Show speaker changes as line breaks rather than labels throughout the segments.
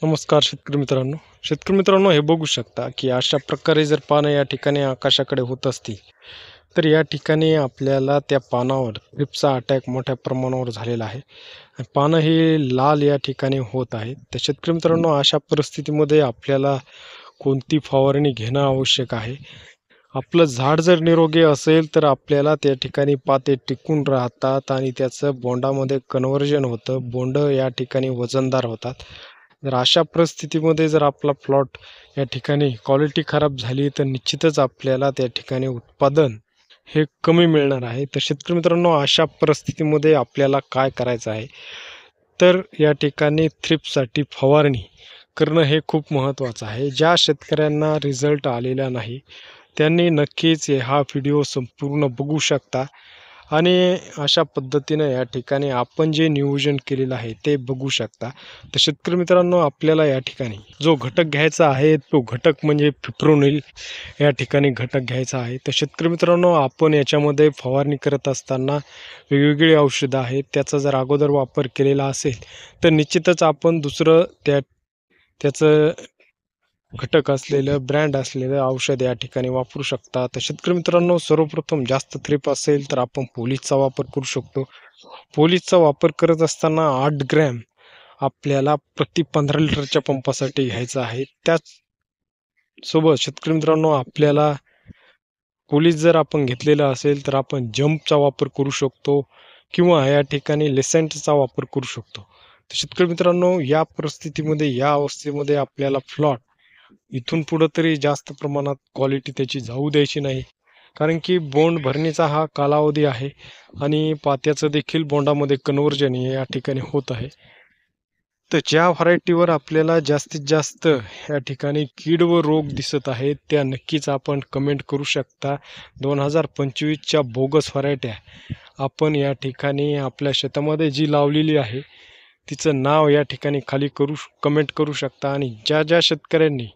नमस्कार शेतकरी मित्रांनो हे बघू शकता की अशा प्रकारे जर पानं या ठिकाणी आकाशाकडे होत असतील तर या ठिकाणी आपल्याला त्या पानावर थ्रिप्सचा अटॅक मोठ्या प्रमाणावर झालेला आहे आणि पानं ही लाल या ठिकाणी होत आहेत. तर शेतकरी मित्रांनो अशा परिस्थितीमध्ये आपल्याला कोणती फवारणी घेणं आवश्यक आहे. आपलं झाड जर निरोगी असेल तर आपल्याला त्या ठिकाणी पाते टिकून राहतात आणि त्याचं बोंडामध्ये कन्व्हर्जन होतं. बोंड या ठिकाणी वजनदार होतात. जर अशा परिस्थितीमध्ये जर आपला प्लॉट या ठिकाणी क्वालिटी खराब झाली तर निश्चितच आपल्याला त्या ठिकाणी उत्पादन हे कमी मिळणार आहे. तर शेतकरी मित्रांनो अशा परिस्थितीमध्ये आपल्याला काय करायचं आहे, तर या ठिकाणी थ्रिप्ससाठी फवारणी करणं हे खूप महत्त्वाचं आहे. ज्या शेतकऱ्यांना रिझल्ट आलेला नाही त्यांनी नक्कीच हा व्हिडिओ संपूर्ण बघू शकता आणि अशा पद्धतीनं या ठिकाणी आपण जे नियोजन केलेलं आहे ते बघू शकता. तर शेतकरी मित्रांनो आपल्याला या ठिकाणी जो घटक घ्यायचा आहे तो घटक म्हणजे फिप्रोनिल या ठिकाणी घटक घ्यायचा आहे. तर शेतकरी मित्रांनो आपण याच्यामध्ये फवारणी करत असताना वेगवेगळी औषधं आहेत. त्याचा जर अगोदर वापर केलेला असेल तर निश्चितच आपण दुसरं त्याचं घटक असलेलं, ब्रँड असलेलं औषध या ठिकाणी वापरू शकता. तर शेतकरी मित्रांनो सर्वप्रथम जास्त थ्रीप असेल तर आपण पोलिसचा वापर करू शकतो. पोलिसचा वापर करत असताना 8 ग्रॅम आपल्याला प्रति 15 लिटरच्या पंपासाठी घ्यायचा आहे. त्याचसोबत शेतकरी मित्रांनो आपल्याला पोलिस जर आपण घेतलेला असेल तर आपण जंपचा वापर करू शकतो किंवा या ठिकाणी लेसेंटचा वापर करू शकतो. तर शेतकरी मित्रांनो या परिस्थितीमध्ये, या अवस्थेमध्ये आपल्याला प्लॉट इथून पुढं तरी जास्त प्रमाणात क्वालिटी त्याची जाऊ द्यायची नाही. कारण की बोंड भरणीचा हा कालावधी आहे आणि पात्याचं देखील बोंडामध्ये कन्व्हर्जन हे या ठिकाणी होत आहे. तर ज्या व्हरायटीवर आपल्याला जास्तीत जास्त या ठिकाणी कीड व रोग दिसत आहेत, त्या नक्कीच आपण कमेंट करू शकता. 2025च्या बोगस व्हरायट्या आपण या ठिकाणी आपल्या शेतामध्ये जी लावलेली आहे, तिचं नाव या ठिकाणी खाली कमेंट करू शकता आणि ज्या शेतकऱ्यांनी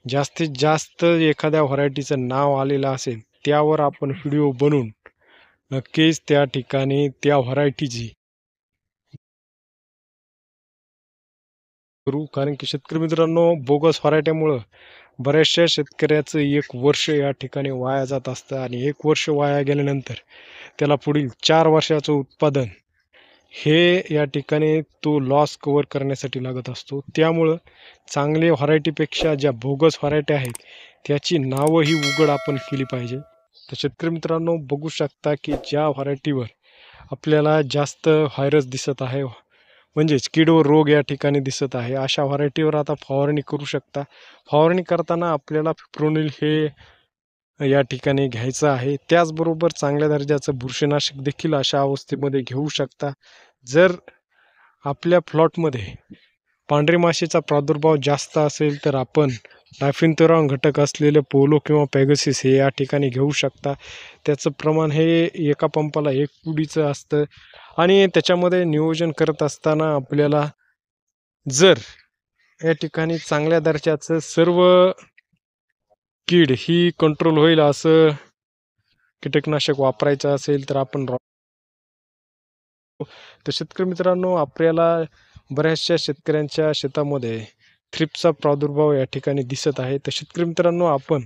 जास्तीत जास्त एखाद्या व्हरायटीचं नाव आलेलं असेल, त्यावर आपण व्हिडिओ बनवून नक्कीच त्या ठिकाणी त्या व्हरायटीची करू. कारण की शेतकरी मित्रांनो बोगस व्हरायटीमुळं बऱ्याचशा शेतकऱ्याचं 1 वर्ष या ठिकाणी वाया जात असतं आणि 1 वर्ष वाया गेल्यानंतर त्याला पुढील 4 वर्षाचं उत्पादन हे या ठिकाणी तो लॉस कव्हर करण्यासाठी लागत असतो. त्यामुळं चांगल्या व्हरायटीपेक्षा ज्या बोगस व्हरायटी आहेत, त्याची नावं ही उघड आपण केली पाहिजे. तर शेतकरी मित्रांनो बघू शकता, की ज्या व्हरायटीवर आपल्याला जास्त व्हायरस दिसत आहे, म्हणजेच कीड व रोग या ठिकाणी दिसत आहे, अशा व्हरायटीवर आता फवारणी करू शकता. फवारणी करताना आपल्याला फिप्रोनिल हे या ठिकाणी घ्यायचं आहे. त्याचबरोबर चांगल्या दर्जाचं बुरशीनाशक देखील अशा अवस्थेमध्ये घेऊ शकता. जर आपल्या प्लॉटमध्ये पांढरी माशीचा प्रादुर्भाव जास्त असेल तर आपण डायफेन्थोरान घटक असलेले पोलो किंवा पॅगसिस हे या ठिकाणी घेऊ शकता. त्याचं प्रमाण हे एका पंपाला 1 पुडीचं असतं आणि त्याच्यामध्ये नियोजन करत असताना आपल्याला जर या ठिकाणी चांगल्या दर्जाचं सर्व कीड ही कंट्रोल होईल असं कीटकनाशक वापरायचं असेल तर आपण तर शेतकरी मित्रांनो आपल्याला बऱ्याचशा शेतकऱ्यांच्या शेतामध्ये थ्रिप्सचा प्रादुर्भाव या ठिकाणी दिसत आहे. तर शेतकरी मित्रांनो आपण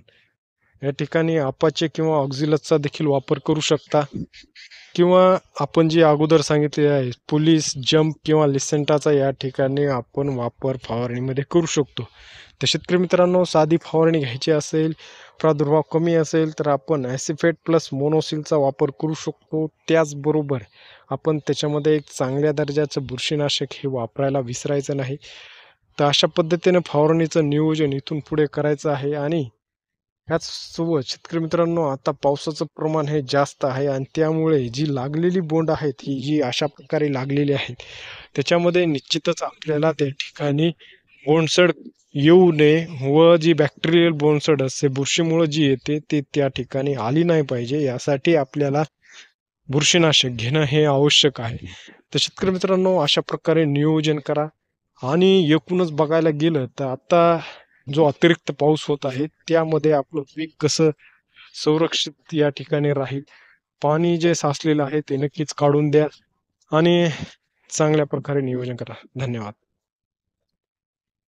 या ठिकाणी अपाचे किंवा ऑक्झिलसचा देखील वापर करू शकता किंवा आपण जे अगोदर सांगितले आहे पोलिस, जंप किंवा लिसेंटाचा या ठिकाणी आपण वापर फवारणीमध्ये करू शकतो. तर शेतकरी मित्रांनो साधी फवारणी घ्यायची असेल, प्रादुर्भाव कमी असेल तर आपण ॲसिफेट प्लस मोनोसिलचा वापर करू शकतो. त्याचबरोबर आपण त्याच्यामध्ये एक चांगल्या दर्जाचं बुरशीनाशक हे वापरायला विसरायचं नाही. तर अशा पद्धतीने फवारणीचं नियोजन इथून पुढे करायचं आहे आणि ह्याचसोबत शेतकरी मित्रांनो आता पावसाचं प्रमाण हे जास्त आहे आणि त्यामुळे जी लागलेली बोंड आहेत, ही जी अशा प्रकारे लागलेली आहेत, त्याच्यामध्ये निश्चितच आपल्याला त्या ठिकाणी बोंडसड येऊ नये व जी बॅक्टेरियल बोंडसड असते, बुरशीमुळं जी येते, ती त्या ठिकाणी आली नाही पाहिजे. यासाठी आपल्याला बुरशीनाशक घेणं हे आवश्यक आहे. तर शेतकरी मित्रांनो अशा प्रकारे नियोजन करा आणि एकूणच बघायला गेलं तर आता जो अतिरिक्त पाऊस होत आहे, त्यामध्ये आपलं पीक कसं संरक्षित या ठिकाणी राहील. पाणी जे साचलेलं आहे ते नक्कीच काढून द्या आणि चांगल्या प्रकारे नियोजन करा. धन्यवाद.